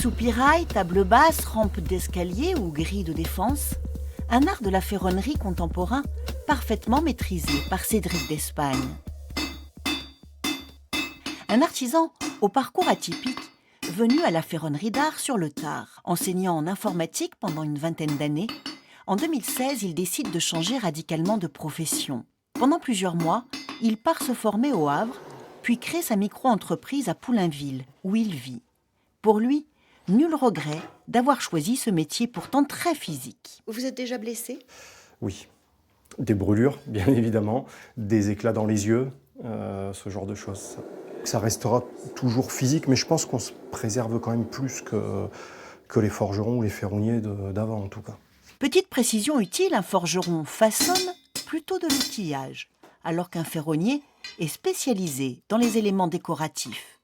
Soupirail, table basse, rampe d'escalier ou grille de défense, un art de la ferronnerie contemporain parfaitement maîtrisé par Cédric d'Espagne. Un artisan au parcours atypique, venu à la ferronnerie d'art sur le tard. Enseignant en informatique pendant une vingtaine d'années, en 2016, il décide de changer radicalement de profession. Pendant plusieurs mois, il part se former au Havre, puis crée sa micro-entreprise à Poulainville, où il vit. Pour lui, nul regret d'avoir choisi ce métier pourtant très physique. Vous êtes déjà blessé ? Oui. Des brûlures, bien évidemment, des éclats dans les yeux, ce genre de choses. Ça restera toujours physique, mais je pense qu'on se préserve quand même plus que les forgerons ou les ferronniers d'avant, en tout cas. Petite précision utile, un forgeron façonne plutôt de l'outillage, alors qu'un ferronnier est spécialisé dans les éléments décoratifs.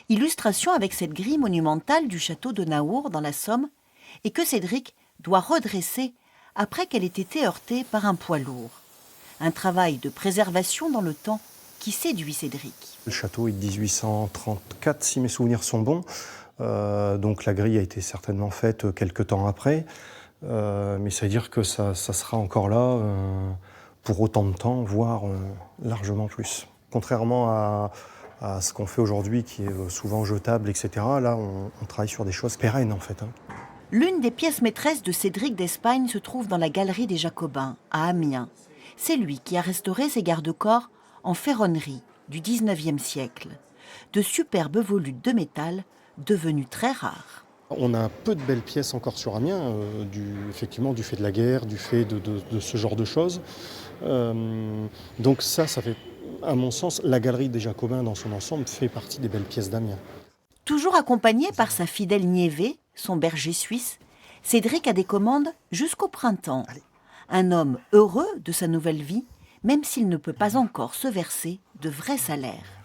Illustration avec cette grille monumentale du château de Naour dans la Somme et que Cédric doit redresser après qu'elle ait été heurtée par un poids lourd. Un travail de préservation dans le temps qui séduit Cédric. Le château est de 1834, si mes souvenirs sont bons. Donc la grille a été certainement faite quelques temps après. Mais ça veut dire que ça sera encore là pour autant de temps, voire largement plus. Contrairement à ce qu'on fait aujourd'hui, qui est souvent jetable, etc., là, on travaille sur des choses pérennes, en fait. L'une des pièces maîtresses de Cédric d'Espagne se trouve dans la Galerie des Jacobins, à Amiens. C'est lui qui a restauré ces garde-corps en ferronnerie du XIXe siècle. De superbes volutes de métal devenus très rares. On a peu de belles pièces encore sur Amiens, effectivement du fait de la guerre, du fait de ce genre de choses. Donc ça fait, à mon sens, la Galerie des Jacobins dans son ensemble fait partie des belles pièces d'Amiens. Toujours accompagné par sa fidèle Niévé, son berger suisse, Cédric a des commandes jusqu'au printemps. Un homme heureux de sa nouvelle vie, même s'il ne peut pas encore se verser de vrais salaires.